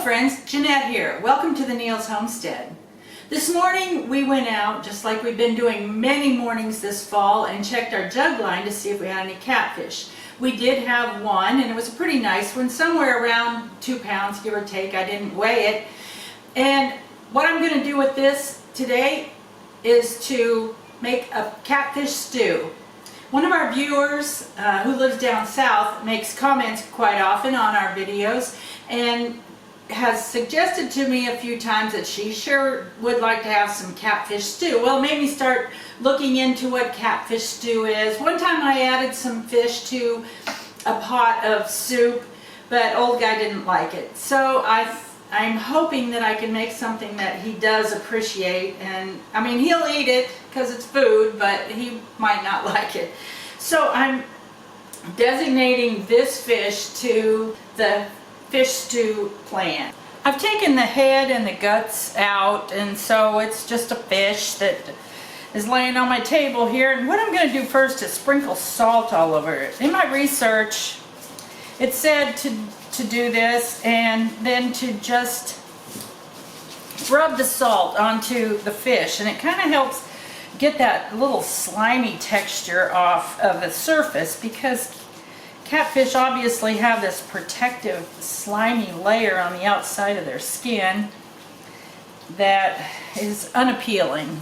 friends, Jeanette here. Welcome to the Neil's Homestead. This morning we went out, just like we've been doing many mornings this fall, and checked our jug line to see if we had any catfish. We did have one, and it was a pretty nice one, somewhere around 2 pounds, give or take. I didn't weigh it. And what I'm going to do with this today is to make a catfish stew. One of our viewers who lives down south makes comments quite often on our videos and has suggested to me a few times that she sure would like to have some catfish stew. Well, it made me start looking into what catfish stew is. One time I added some fish to a pot of soup, but old guy didn't like it. So I'm hoping that I can make something that he does appreciate, and I mean, he'll eat it because it's food, but he might not like it. So I'm designating this fish to the fish stew plan. I've taken the head and the guts out, and so it's just a fish that is laying on my table here. And what I'm going to do first is sprinkle salt all over it. In my research, it said to do this and then to just rub the salt onto the fish, and it kind of helps get that little slimy texture off of the surface, because catfish obviously have this protective slimy layer on the outside of their skin that is unappealing.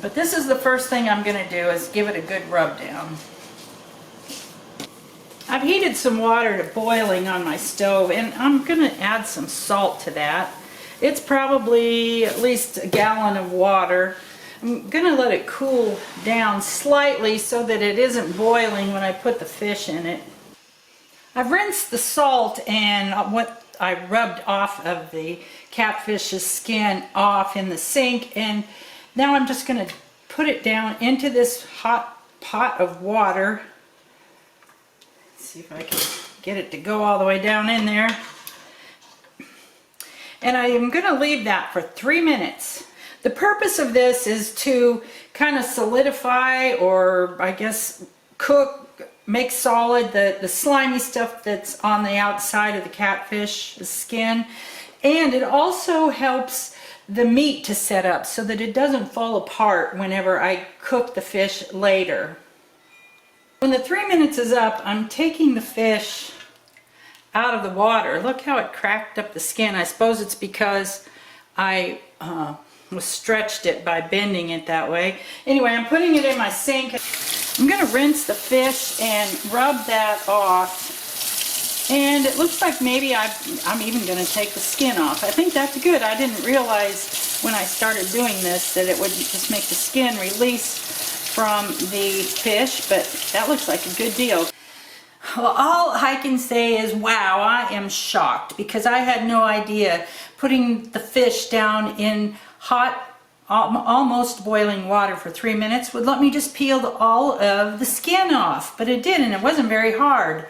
But this is the first thing I'm going to do, is give it a good rub down. I've heated some water to boiling on my stove, and I'm going to add some salt to that. It's probably at least a gallon of water. I'm going to let it cool down slightly so that it isn't boiling when I put the fish in it. I've rinsed the salt and what I rubbed off of the catfish's skin off in the sink, and now I'm just going to put it down into this hot pot of water. Let's see if I can get it to go all the way down in there. And I am going to leave that for 3 minutes. The purpose of this is to kind of solidify, or I guess cook, make solid the slimy stuff that's on the outside of the catfish skin. And it also helps the meat to set up so that it doesn't fall apart whenever I cook the fish later. When the 3 minutes is up, I'm taking the fish out of the water. Look how it cracked up the skin. I suppose it's because I stretched it by bending it that way. Anyway, I'm putting it in my sink. I'm going to rinse the fish and rub that off. And it looks like maybe I'm even going to take the skin off. I think that's good. I didn't realize when I started doing this that it would just make the skin release from the fish, but that looks like a good deal. Well, all I can say is, wow, I am shocked, because I had no idea putting the fish down in hot, almost boiling water for 3 minutes would let me just peel all of the skin off. But it did, and it wasn't very hard.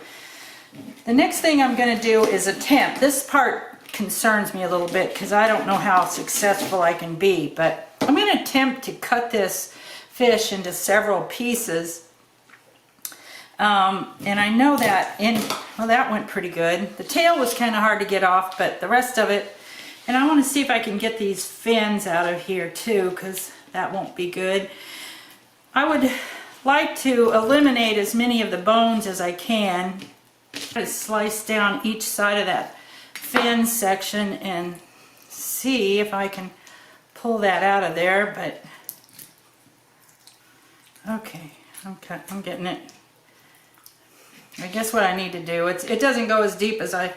The next thing I'm going to do is attempt. This part concerns me a little bit because I don't know how successful I can be, but I'm going to attempt to cut this fish into several pieces. And I know that well, that went pretty good. The tail was kind of hard to get off, but the rest of it, and I want to see if I can get these fins out of here too, because that won't be good. I would like to eliminate as many of the bones as I can. Try to slice down each side of that fin section and see if I can pull that out of there, but okay, I'm getting it. I guess what I need to do, it doesn't go as deep as I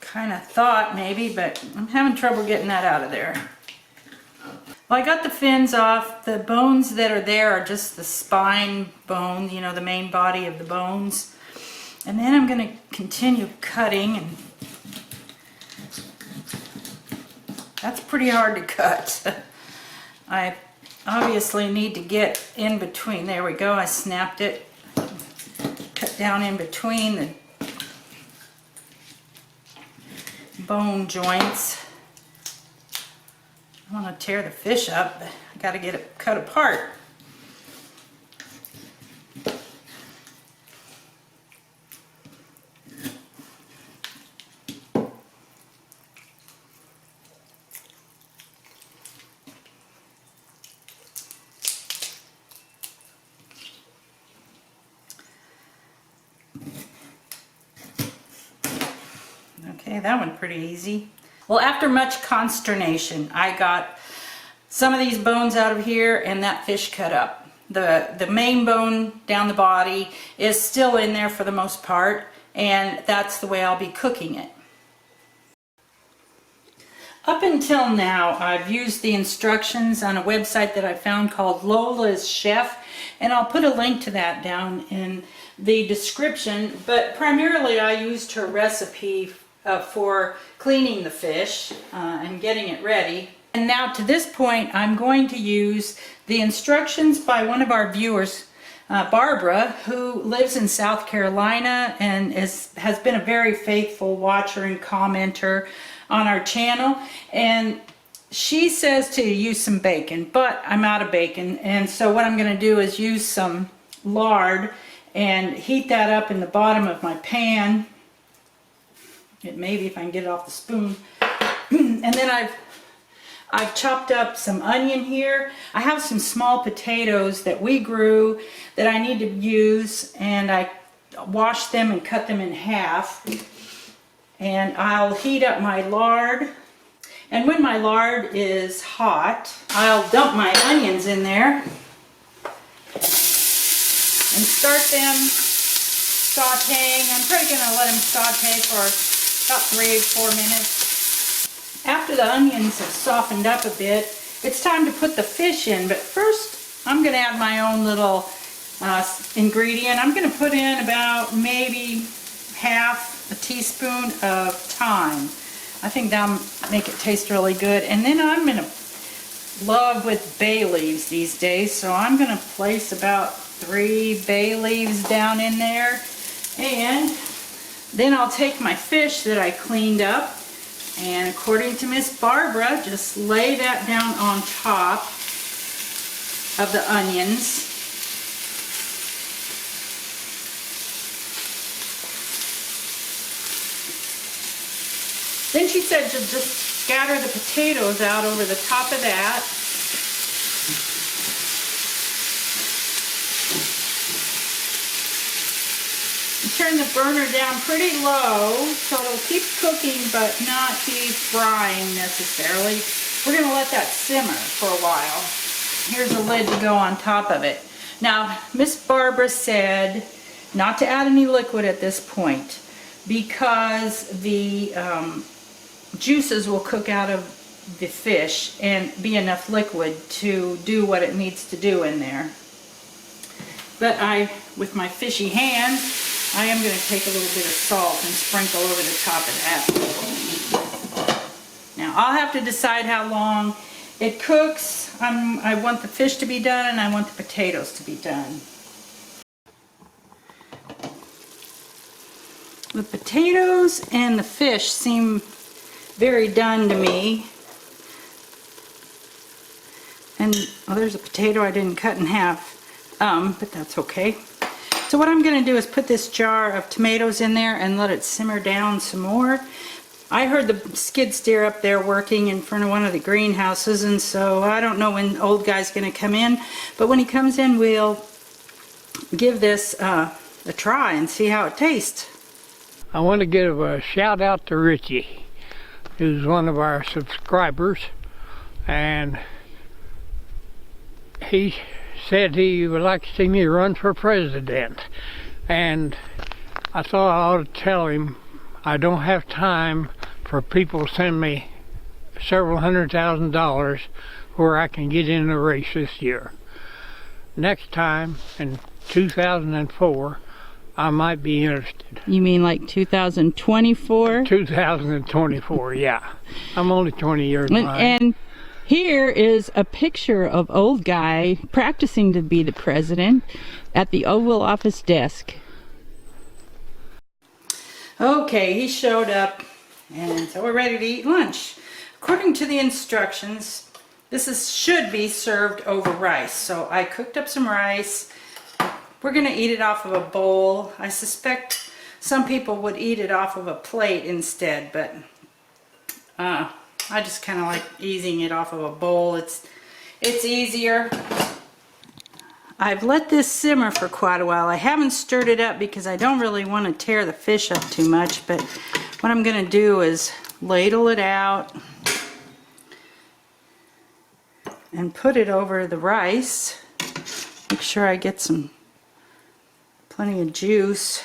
kind of thought maybe, but I'm having trouble getting that out of there. Well, I got the fins off. The bones that are there are just the spine bones, you know, the main body of the bones. And then I'm going to continue cutting, and that's pretty hard to cut. I obviously need to get in between. There we go, I snapped it. Cut down in between the bone joints. I want to tear the fish up, but I got to get it cut apart. Okay, that one pretty easy. Well, after much consternation, I got some of these bones out of here and that fish cut up. The main bone down the body is still in there for the most part, and that's the way I'll be cooking it. Up until now, I've used the instructions on a website that I found called Lola's Chef, and I'll put a link to that down in the description, but primarily I used her recipe for cleaning the fish and getting it ready. And now to this point, I'm going to use the instructions by one of our viewers, Barbara, who lives in South Carolina and has been a very faithful watcher and commenter on our channel. And she says to use some bacon, but I'm out of bacon. And so what I'm going to do is use some lard and heat that up in the bottom of my pan. Maybe if I can get it off the spoon. And then I've chopped up some onion here. I have some small potatoes that we grew that I need to use, and I washed them and cut them in half. And I'll heat up my lard. And when my lard is hot, I'll dump my onions in there and start them sauteing. I'm probably going to let them saute for about 3 or 4 minutes. After the onions have softened up a bit, it's time to put the fish in. But first, I'm going to add my own little ingredient. I'm going to put in about maybe half a teaspoon of thyme. I think that'll make it taste really good. And then I'm going to love with bay leaves these days, so I'm going to place about 3 bay leaves down in there. And then I'll take my fish that I cleaned up, and according to Miss Barbara, just lay that down on top of the onions. Then she said to just scatter the potatoes out over the top of that. And turn the burner down pretty low so it'll keep cooking but not keep frying necessarily. We're going to let that simmer for a while. Here's a lid to go on top of it. Now, Miss Barbara said not to add any liquid at this point because the juices will cook out of the fish and be enough liquid to do what it needs to do in there. But with my fishy hand, I am going to take a little bit of salt and sprinkle over the top of that. Now I'll have to decide how long it cooks. I want the fish to be done and I want the potatoes to be done. The potatoes and the fish seem very done to me. And oh, there's a potato I didn't cut in half, but that's okay. So what I'm going to do is put this jar of tomatoes in there and let it simmer down some more. I heard the skid steer up there working in front of one of the greenhouses, and so I don't know when old guy's going to come in, but when he comes in we'll give this a try and see how it tastes. I want to give a shout out to Richie, who's one of our subscribers, and he said he would like to see me run for president, and I thought I ought to tell him I don't have time for people to send me several $100,000 where I can get in the race this year. Next time, in 2004, I might be interested. You mean like 2024? 2024, yeah. I'm only 20 years behind. And here is a picture of old guy practicing to be the president at the Oval Office desk. Okay, he showed up, and so we're ready to eat lunch. According to the instructions, should be served over rice. So I cooked up some rice. We're going to eat it off of a bowl. I suspect some people would eat it off of a plate instead, but I just kind of like easing it off of a bowl. It's easier. I've let this simmer for quite a while. I haven't stirred it up because I don't really want to tear the fish up too much, but what I'm going to do is ladle it out and put it over the rice. Make sure I get plenty of juice.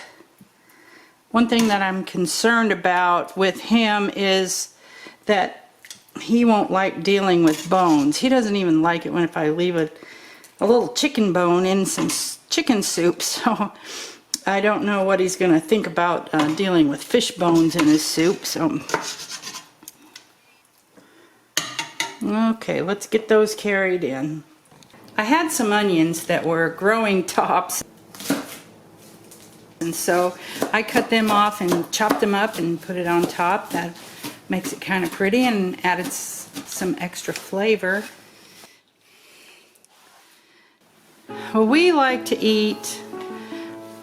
One thing that I'm concerned about with him is that he won't like dealing with bones. He doesn't even like it if I leave a little chicken bone in some chicken soup, so I don't know what he's going to think about dealing with fish bones in his soup. So, okay, let's get those carried in. I had some onions that were growing tops, and so I cut them off and chopped them up and put it on top. That makes it kind of pretty and added some extra flavor. Well, we like to eat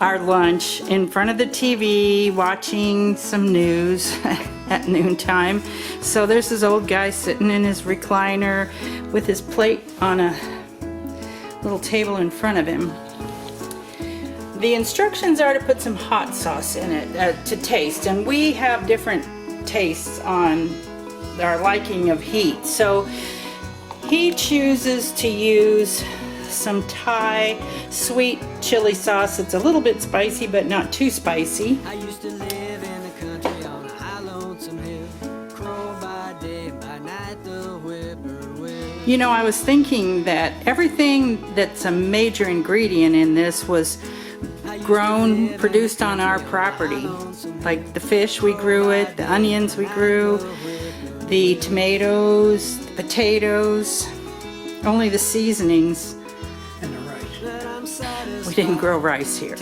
our lunch in front of the TV watching some news at noontime. So there's this old guy sitting in his recliner with his plate on a little table in front of him. The instructions are to put some hot sauce in it to taste, and we have different tastes on our liking of heat. So he chooses to use some Thai sweet chili sauce. It's a little bit spicy, but not too spicy. I used to live in the country on a high lonesome hill, crow by day, by night the whippoorwill. You know, I was thinking that everything that's a major ingredient in this was grown, produced on our property. Like the fish, we grew it, the onions we grew, the tomatoes, the potatoes, only the seasonings. And the rice. We didn't grow rice here.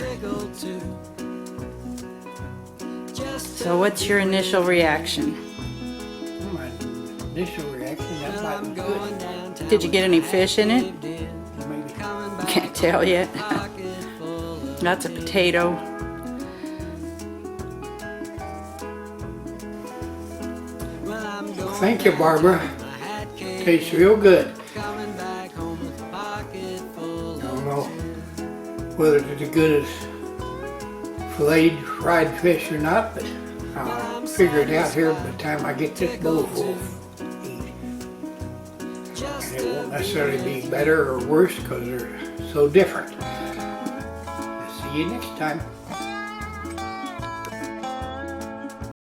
So what's your initial reaction? My initial reaction, that might be good. Did you get any fish in it? Maybe. Can't tell yet. That's a potato. Thank you, Barbara. Tastes real good. I don't know whether it's as good as filleted fried fish or not, but I'll figure it out here by the time I get this bowl full to eat. And it won't necessarily be better or worse because they're so different. See you next time.